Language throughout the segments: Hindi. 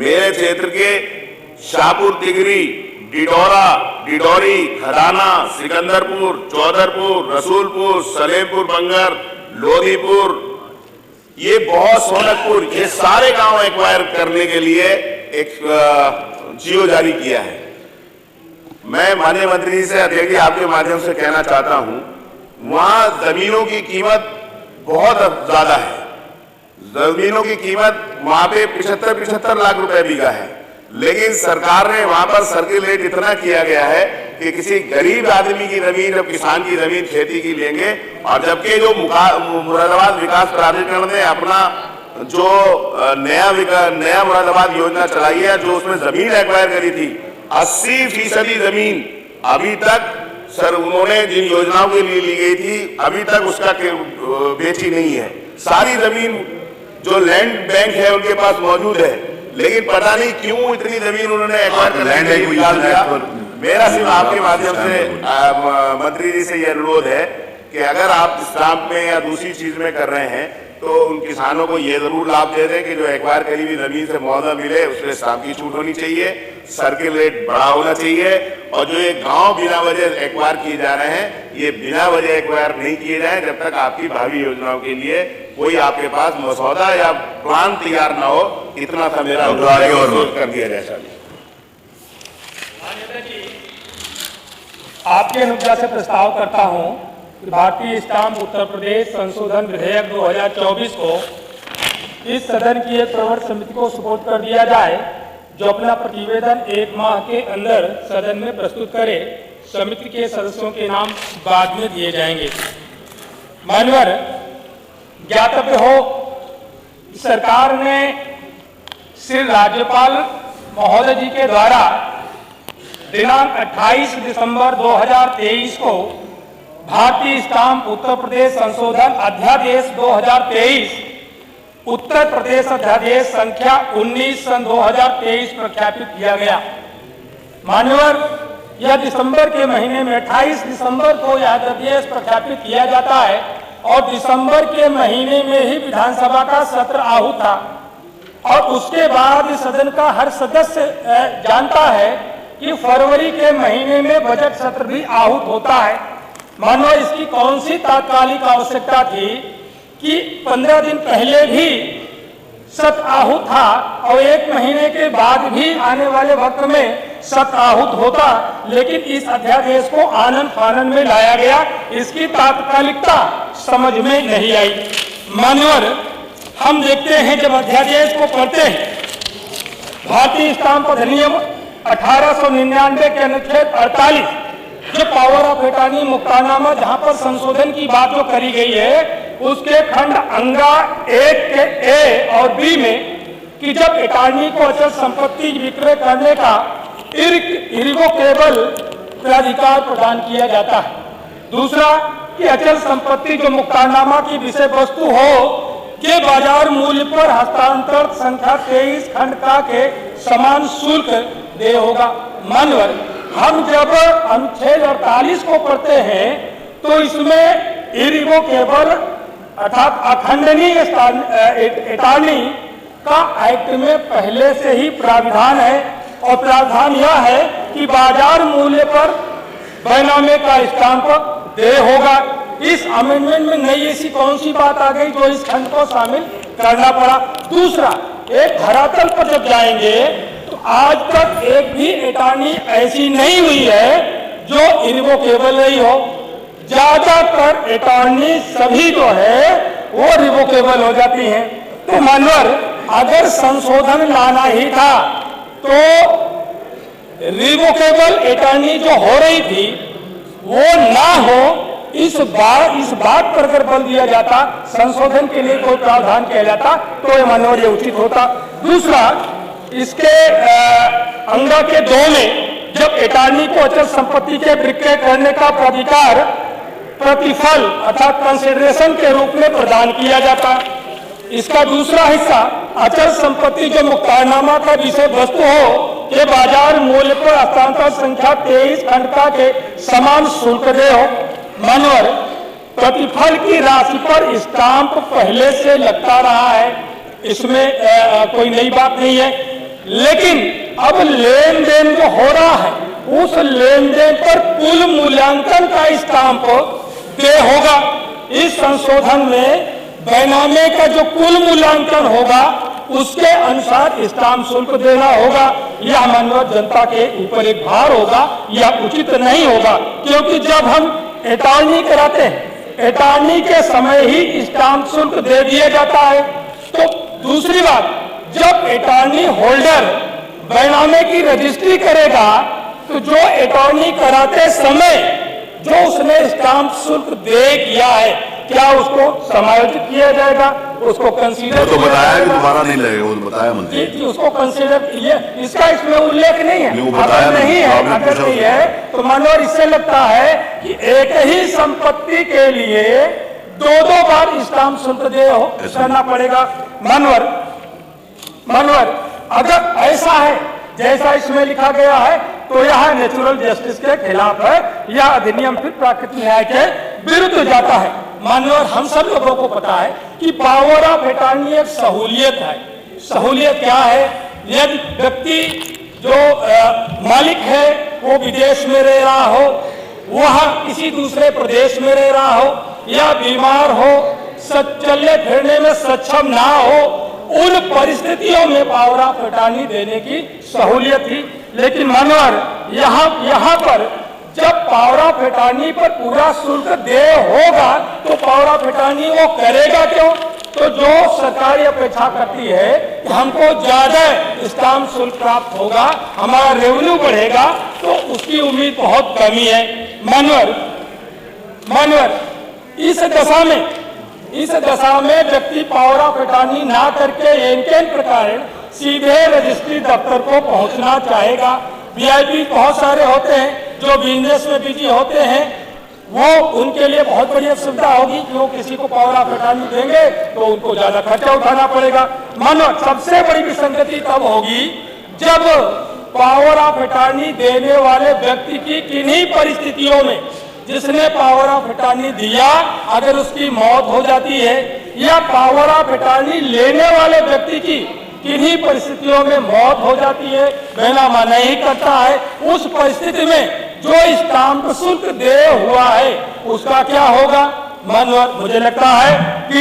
मेरे क्षेत्र के शाहपुर तिगरी, डिडौरी, खदाना, सिकंदरपुर, चौधरपुर, रसूलपुर, सलेमपुर, बंगर, लोधीपुर, ये बहुत सोनकपुर, ये सारे गांव एक्वायर करने के लिए एक जियो जारी किया है। मैं माननीय मंत्री जी से अध्यक्ष जी आपके माध्यम से कहना चाहता हूं, वहां जमीनों की कीमत बहुत ज्यादा है। जमीनों की कीमत वहां पे 75 लाख रुपए बीघा है, लेकिन सरकार ने वहां पर सर्किल रेट इतना किया गया है कि किसी गरीब आदमी की जमीन, अब किसान की जमीन खेती की लेंगे। और जबकि जो मुरादाबाद विकास प्राधिकरण ने अपना जो नया मुरादाबाद योजना चलाई है, जो उसमें जमीन एक्वायर करी थी 80% जमीन अभी तक सर उन्होंने जिन योजनाओं के लिए ली गई थी अभी तक उसका बेची नहीं है। सारी जमीन जो लैंड बैंक है उनके पास मौजूद है, लेकिन पता नहीं क्यों इतनी जमीन उन्होंने एक्वायर करने के लिए निकाल दिया। मेरा सिर्फ आपके माध्यम से मंत्री जी से यह अनुरोध है कि अगर आप स्टाम्प में या दूसरी चीज में कर रहे हैं तो उन किसानों को यह जरूर लाभ दे दें कि जो एक्वायर करी हुई जमीन से मुआवजा मिले उसमें स्टाम्प की छूट होनी चाहिए, सर्किल रेट बड़ा होना चाहिए, और जो ये गांव बिना वजह एक्वायर किए जा रहे हैं ये बिना वजह एक्वायर नहीं किए जाए जब तक आपकी भावी योजनाओं के लिए कोई आपके पास मसौदा या प्लान तैयार ना हो। इतना सा मेरा अनुरोध कर दिया जाए। आपके अनुज्ञा से प्रस्ताव करता हूं कि भारतीय स्टाम्प उत्तर प्रदेश संशोधन विधेयक 2024 को इस सदन की एक प्रवर समिति को सुपुर्द कर दिया जाए, जो अपना प्रतिवेदन 1 माह के अंदर सदन में प्रस्तुत करे। समिति के सदस्यों के नाम बाद में दिए जाएंगे। मान्यवर, ज्ञातव्य हो, सरकार ने श्री राज्यपाल महोदय जी के द्वारा दिनांक 28 दिसंबर 2023 को भारतीय स्टाम्प उत्तर प्रदेश संशोधन अध्यादेश 2023 उत्तर प्रदेश अध्यादेश संख्या 19 सन 2023 प्रख्यापित किया गया। मान्यवर, यह दिसंबर के महीने में 28 दिसंबर को यह अध्यादेश प्रख्यापित किया जाता है और दिसंबर के महीने में ही विधानसभा का सत्र आहूत था, और उसके बाद सदन का हर सदस्य जानता है कि फरवरी के महीने में बजट सत्र भी आहूत होता है। मानो इसकी कौन सी तात्कालिक आवश्यकता थी कि 15 दिन पहले भी सत्र आहूत था और 1 महीने के बाद भी आने वाले वक्त में सत्र आहूत होता, लेकिन इस अध्यादेश को आनन फानन में लाया गया। इसकी तात्कालिकता समझ में नहीं आई। मान्यवर, हम देखते हैं जब अध्यादेश को पढ़ते हैं, भारतीय स्टाम्प अधिनियम 1899 के अनुच्छेद 48 जो पावर ऑफ अटॉर्नी मुक्तानामा, जहां पर संशोधन की बात जो करी गई है, उसके खंड अंगा 1 के ए और बी में कि जब अटॉर्नी को अचल संपत्ति विक्रय करने का इरिवोकेबल अधिकार प्रदान किया जाता है। दूसरा कि अचल संपत्ति जो मुक्तानामा की विषय वस्तु हो के बाजार मूल्य पर हस्तांतरण संख्या 23 खंड का के समान शुल्क दे होगा। मान्यवर, हम जब अनुच्छेद 48 को पढ़ते हैं तो इसमें इरिवोकेबल अर्थात अखंडनीय अटॉर्नी का एक्ट में पहले से ही प्राविधान है, और प्रावधान यह है कि बाजार मूल्य पर बैनामे का स्टाम्प दे होगा। इस अमेंडमेंट में नई ऐसी कौन सी बात आ गई जो इस खंड को शामिल करना पड़ा। दूसरा, एक धरातल पर जब जाएंगे तो आज तक एक भी अटॉर्नी ऐसी नहीं हुई है जो इरिवोकेबल नहीं हो। ज्यादातर अटॉर्नी सभी जो है वो रिवोकेबल हो जाती हैं। तो मान्यवर, अगर संशोधन लाना ही था तो रिवोकेबल अटॉर्नी जो हो रही थी वो ना हो, इस बात पर अगर बल दिया जाता, संशोधन के लिए कोई प्रावधान किया जाता तो ये मान्यवर ये उचित होता। दूसरा, इसके अंगा के 2 में जब अटॉर्नी को अचल संपत्ति के विक्रय करने का प्राधिकार प्रतिफल अर्थात कंसिडरेशन के रूप में प्रदान किया जाता। इसका दूसरा हिस्सा अचल संपत्ति जो मुक्तारनामा का विषय वस्तु हो के बाजार मूल्य पर हस्तांतरण संख्या 23 खंड का के समान शुल्क दे हो। मान्यवर, प्रतिफल की राशि पर स्टाम्प पहले से लगता रहा है, इसमें कोई नई बात नहीं है। लेकिन अब लेन देन जो हो रहा है उस लेन देन पर कुल मूल्यांकन का स्टाम्प दे होगा। इस संशोधन में बैनामे का जो कुल मूल्यांकन होगा उसके अनुसार स्टाम्प शुल्क देना होगा। यह मानव जनता के ऊपर एक भार होगा, यह उचित नहीं होगा, क्योंकि जब हम अटॉर्नी कराते हैं अटॉर्नी के समय ही स्टाम्प शुल्क दे दिया जाता है। तो दूसरी बात, जब अटॉर्नी होल्डर बैनामे की रजिस्ट्री करेगा तो जो अटॉर्नी कराते समय जो उसने स्टाम्प शुल्क दे किया है क्या उसको समायोजित किया जाएगा, उसको कंसीडर तो बताया कि दोबारा नहीं लगेगा, वो बताया मंत्री जी, उसको कंसीडर किया, इसका इसमें उल्लेख नहीं है। वो बताया अगर नहीं है, अगर नहीं है तो मानवर इससे लगता है कि एक ही संपत्ति के लिए दो बार स्टाम्प शुल्क करना पड़ेगा। मानवर अगर ऐसा है जैसा इसमें लिखा गया है तो यह नेचुरल जस्टिस के खिलाफ है, यह अधिनियम फिर प्राकृतिक न्याय के विरुद्ध जाता है। मानवर हम सब लोगों को पता है कि पावर ऑफ अटॉर्नी एक सहूलियत है। सहूलियत क्या है? यदि व्यक्ति जो मालिक है वो विदेश में रह रहा हो, वह किसी दूसरे प्रदेश में रह रहा हो या बीमार हो, चलने फिरने में सक्षम ना हो, उन परिस्थितियों में पावर ऑफ अटॉर्नी देने की सहूलियत थी। लेकिन मानवर यहाँ पर जब पावर ऑफ अटॉर्नी पर पूरा शुल्क दे होगा तो पावर ऑफ अटॉर्नी वो करेगा क्यों? तो जो सरकार अपेक्षा करती है कि हमको ज्यादा स्टाम्प शुल्क प्राप्त होगा, हमारा रेवेन्यू बढ़ेगा, तो उसकी उम्मीद बहुत कमी है। मानवर इस दशा में व्यक्ति पावर ऑफ अटॉर्नी ना करके इनके प्रकार सीधे रजिस्ट्री दफ्तर को पहुंचना चाहेगा। वीआईपी बहुत सारे होते हैं जो बिजनेस में बिजी होते हैं, वो उनके लिए बहुत बड़ी सुविधा होगी कि वो किसी को पावर ऑफ अटॉर्नी देंगे तो उनको ज्यादा खर्चा उठाना पड़ेगा। मानो सबसे बड़ी विसंगति तब होगी जब पावर ऑफ अटॉर्नी देने वाले व्यक्ति की किन्हीं परिस्थितियों में जिसने पावर ऑफ अटॉर्नी दिया अगर उसकी मौत हो जाती है या पावर ऑफ अटॉर्नी लेने वाले व्यक्ति की किन्हीं परिस्थितियों में मौत हो जाती है, बैनामा नहीं करता है, उस परिस्थिति में जो स्टाम्प शुल्क दे हुआ है उसका क्या होगा? मानवर मुझे लगता है कि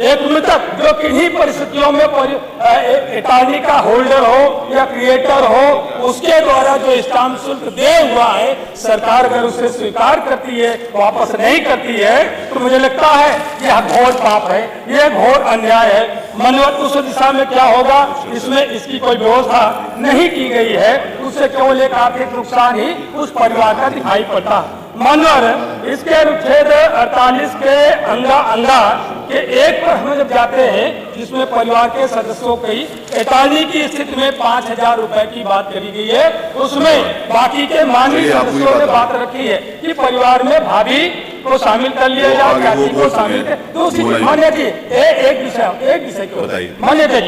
एक मृतक जो किन्हीं परिस्थितियों में अटॉर्नी का होल्डर हो या क्रिएटर हो, उसके द्वारा जो स्टाम्प शुल्क दे हुआ है, सरकार अगर उसे स्वीकार करती है, वापस नहीं करती है, तो मुझे लगता है यह घोर पाप है, यह घोर अन्याय है। मानव उस दिशा में क्या होगा, इसमें इसकी कोई व्यवस्था नहीं की गई है, उससे केवल एक आर्थिक नुकसान ही उस परिवार का दिखाई पड़ता है। मानवर इसके अनुच्छेद 48 के अंगा के एक पर हम जब जाते हैं जिसमें परिवार के सदस्यों की अटॉर्नी की स्थिति में 5,000 रुपए की बात करी गई है, उसमें बाकी के मानवीय सदस्यों ने बात रखी है कि परिवार में भाभी को शामिल कर लिया जाए, चाची को शामिल कर। दूसरी मान्य जी एक विषय क्यों मान्य जी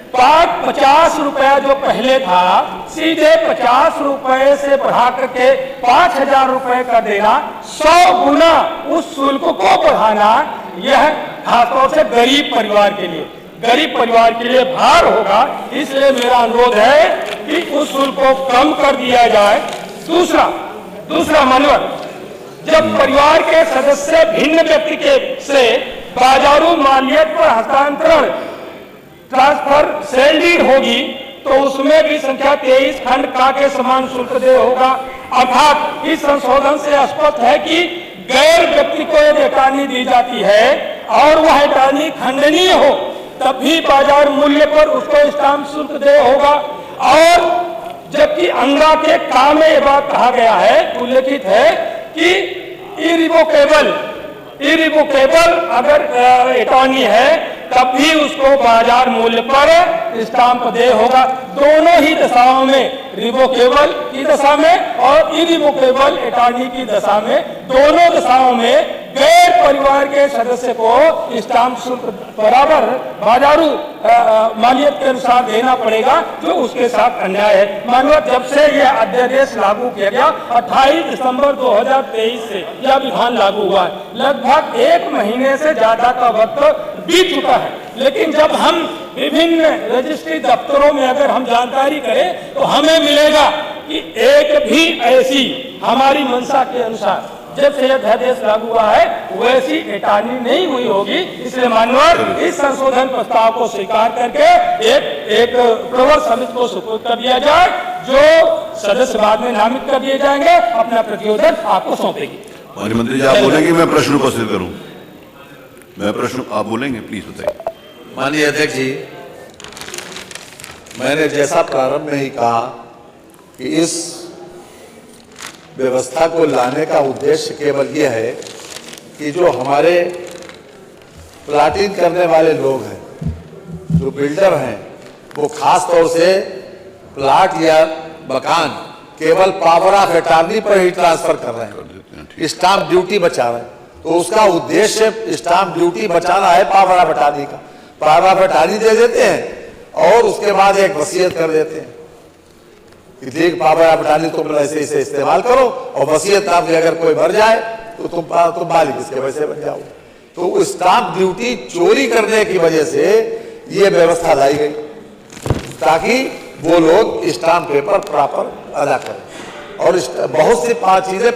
50 रुपया जो पहले था सीधे 50 रुपए से बढ़ा करके 5,000 रुपए का देना, 100 गुना उस शुल्क को बढ़ाना, यह खासतौर से गरीब परिवार के लिए भार होगा। इसलिए मेरा अनुरोध है कि उस शुल्क को कम कर दिया जाए। दूसरा मानवर जब परिवार के सदस्य भिन्न व्यक्ति के से बाजारू मालियत पर हस्तांतरण ट्रांसफर सेल डीड होगी तो उसमें भी संख्या 23 खंड का के समान शुल्क दे होगा। अर्थात इस संशोधन से स्पष्ट है कि गैर व्यक्ति को यदि अटॉर्नी दी जाती है और वह अटॉर्नी खंडनीय हो तब भी बाजार मूल्य पर उसको स्टाम्प शुल्क दे होगा। और जबकि अंगा के काम में यह बात कहा गया है, उल्लेखित है कि इरिवोकेबल अगर अटॉर्नी है तब भी उसको बाजार मूल्य पर स्टाम्प दे होगा। दोनों ही दशाओं में, रिवोकेबल की दशा में और इरिवोकेबल अटॉर्नी की दशा में, दोनों दशाओं में गैर परिवार के सदस्य को स्टाम्प शुल्क बराबर बाजारू मालियत के अनुसार देना पड़ेगा, जो उसके साथ अन्याय है। मानव जब से यह अध्यादेश लागू किया गया 28 दिसंबर 2023 से यह विधान लागू हुआ है, लगभग 1 महीने से ज्यादा का वक्त बीत चुका है। लेकिन जब हम विभिन्न रजिस्ट्री दफ्तरों में अगर हम जानकारी करें तो हमें मिलेगा कि एक भी ऐसी हमारी मंशा के अनुसार जब से यह अध्यादेश लागू हुआ है वैसी एटानी नहीं हुई होगी। इसलिए मान्यवर इस संशोधन प्रस्ताव को स्वीकार करके एक प्रवर समिति को सुपुर्द कर दिया जाए, जो सदस्य बाद में नामित कर दिए जाएंगे, अपना प्रतिवेदन आपको सौंपेगी। माननीय मंत्री जी, आप बोलेंगे मैं प्रश्न उपस्थित करूं? मैं प्रश्न आप बोलेंगे, प्लीज बताइए। माननीय अध्यक्ष जी, मैंने जैसा प्रारंभ में ही कहा कि इस व्यवस्था को लाने का उद्देश्य केवल यह है कि जो हमारे प्लाटिंग करने वाले लोग हैं, जो बिल्डर हैं, वो खास तौर से प्लाट या मकान केवल पावर ऑफ अटॉर्नी पर ही ट्रांसफर कर रहे हैं, स्टाम्प ड्यूटी बचा रहे हैं। तो उसका उद्देश्य स्टाम्प ड्यूटी बचाना है पावर ऑफ अटॉर्नी का। पावर ऑफ अटॉर्नी दे देते हैं और उसके बाद एक वसीयत कर देते हैं कि देख पावर ऑफ अटॉर्नी तुम ऐसे इसे इस्तेमाल करो, और वसीयत आपके अगर कोई मर जाए तो तुम मालिक इसके वैसे बन जाओ। तो स्टाम्प ड्यूटी चोरी करने की वजह से ये व्यवस्था लाई गई ताकि वो लोग स्टाम्प पेपर प्रॉपर अदा करें। और बहुत सी चीजें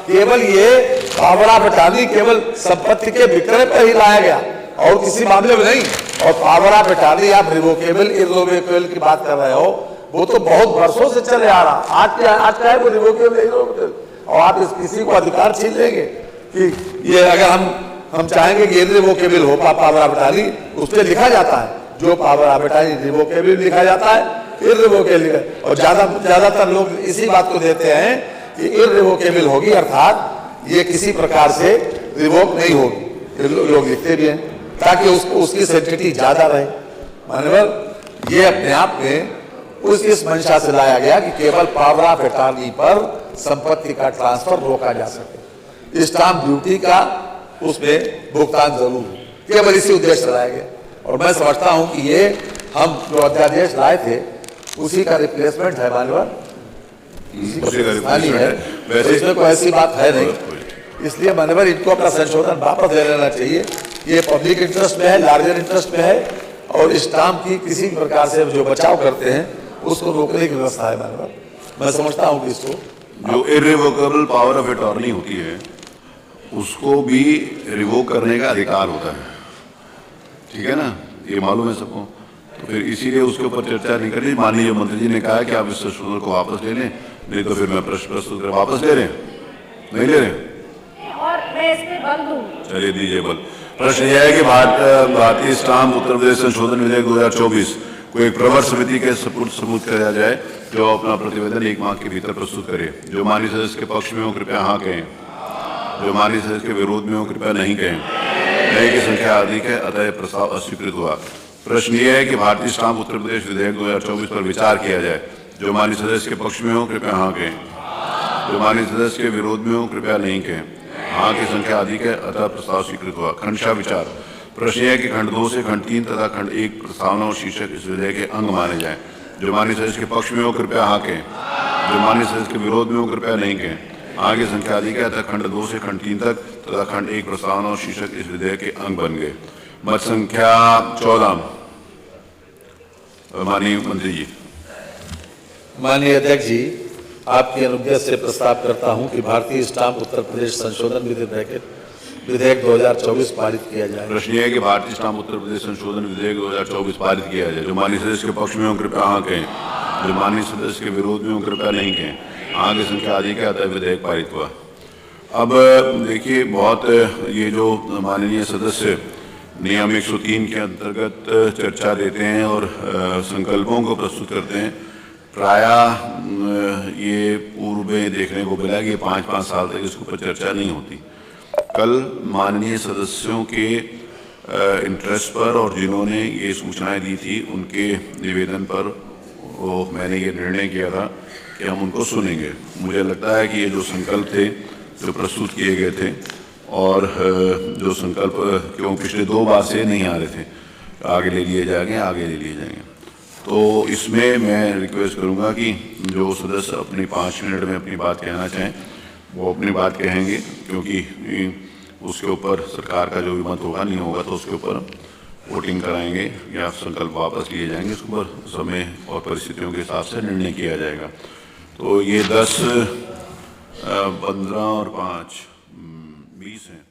केवल ये पावर ऑफ अटॉर्नी केवल संपत्ति के विक्रय पर ही लाया गया और किसी मामले में नहीं। और पावर ऑफ अटॉर्नी आप रिवोकेबल इररिवोकेबल की बात कर रहे हो, वो तो बहुत वर्षों से चले आ रहा। आज का है वो रिवोकेबल इररिवोकेबल, और आप किसी को अधिकार छीन लेंगे कि ये अगर हम चाहेंगे कि इररिवोकेबल हो पावर ऑफ अटॉर्नी, उस पर लिखा जाता है जो पावर ऑफ अटॉर्नी रिवोकेबल लिखा जाता है, इररिवोकेबल। और ज्यादातर लोग इसी बात को देते हैं कि इररिवोकेबल होगी, अर्थात ये किसी प्रकार से रिवोक नहीं होगी, लोग लिखते भी हैं ताकि उसकी सेंसिटिविटी ज्यादा रहे। माननीय ये अपने आप में इस मंशा से लाया गया कि केवल पावर ऑफ अटॉर्नी पर संपत्ति का ट्रांसफर रोका जा सके, स्टाम्प ड्यूटी का उसमें भुगतान जरूर हो, केवल इसी उद्देश्य से लाया गया। और मैं समझता हूं कि ये हम जो अध्यादेश लाए थे उसी का रिप्लेसमेंट है माननीय है, वैसे इसमें कोई ऐसी बात है नहीं। इसलिए माननीय इनको अपना संशोधन वापस ले लेना चाहिए। ये पब्लिक इंटरेस्ट में है, लार्जर इंटरेस्ट में है, और स्टाम्प की किसी प्रकार से जो बचाव करते हैं उसको रोकने की व्यवस्था है। माननीय मैं समझता हूँ कि इसको जो इररिवोकेबल पावर ऑफ अटॉर्नी होती है उसको भी रिवोक करने का अधिकार होता है, ठीक है ना, ये मालूम है सबको। तो फिर इसीलिए उसके ऊपर चर्चा नहीं करनी। माननीय मंत्री जी ने कहा कि आप इस संशोधन को वापस ले लें, नहीं तो फिर मैं प्रश्न प्रस्तुत कर वापस ले रहे हैं, नहीं ले रहे, और मैं इस पे बल दूं। चलिए दीजिए बल। प्रश्न यह है कि भारतीय स्टाम्प उत्तर प्रदेश संशोधन विधेयक 2024 को एक प्रवर समिति के सबूत किया जाए जो अपना प्रतिवेदन 1 माह के भीतर प्रस्तुत करे। जो माननीय सदस्य के पक्ष में हो कृपया हाँ कहें, जो माननीय सदस्य के विरोध में हो कृपया नहीं कहें। नहीं की संख्या अधिक है, अतः प्रस्ताव अस्वीकृत हुआ। प्रश्न यह है कि भारतीय स्टाम्प उत्तर प्रदेश विधेयक 2024 पर विचार किया जाए। जो माननीय सदस्य के पक्ष में हो कृपया हाँ कहें, जो माननीय सदस्य के विरोध में हो कृपया नहीं कहें। हाँ की संख्या अधिक है, अतः प्रस्ताव स्वीकृत हुआ। खंडशः विचार। प्रश्न यह है कि खंड 2 से खंड 3 तथा खंड 1 प्रस्तावना और शीर्षक इस विधेयक के अंग माने जाएं। जो माननीय सदस्य के पक्ष में हो कृपया हाँ कहें, जो माननीय सदस्य के विरोध में हो कृपया नहीं कहें। हाँ की संख्या अधिक है, अतः खंड 2 से खंड 3 तक तथा खंड 1 प्रस्तावना और शीर्षक इस विधेयक के अंग बन गए। मत संख्या 14। माननीय मंत्री जी। माननीय अध्यक्ष जी, आपकी अनुज्ञा से प्रस्ताव करता हूं कि भारतीय स्टाम्प उत्तर प्रदेश संशोधन विधेयक 2024 पारित किया जाए। प्रश्न यह है कि भारतीय स्टाम्प उत्तर प्रदेश संशोधन विधेयक 2024 पारित किया जाए। जो माननीय सदस्य के पक्ष में हो कृपया हाँ कहें, जो माननीय सदस्य के विरोध में हो कृपया नहीं कहें। हाँ की संख्या अधिक है, अतः विधेयक पारित हुआ। अब देखिए, बहुत ये जो माननीय सदस्य नियम 103 के अंतर्गत चर्चा देते हैं और संकल्पों को प्रस्तुत करते हैं, प्रायः ये पूर्व में देखने को मिला कि 5-5 साल तक इसके ऊपर चर्चा नहीं होती। कल माननीय सदस्यों के इंटरेस्ट पर और जिन्होंने ये सूचनाएं दी थी उनके निवेदन पर मैंने ये निर्णय किया था कि हम उनको सुनेंगे। मुझे लगता है कि ये जो संकल्प थे जो प्रस्तुत किए गए थे और जो संकल्प क्यों पिछले 2 बार से नहीं आ रहे थे, आगे ले लिए जाएंगे। तो इसमें मैं रिक्वेस्ट करूंगा कि जो सदस्य अपनी 5 मिनट में अपनी बात कहना चाहें वो अपनी बात कहेंगे, क्योंकि उसके ऊपर सरकार का जो भी मत होगा नहीं होगा तो उसके ऊपर वोटिंग कराएंगे या संकल्प वापस लिए जाएंगे, उसके ऊपर समय और परिस्थितियों के हिसाब से निर्णय किया जाएगा। तो ये 10, 15 और 5, 20 हैं।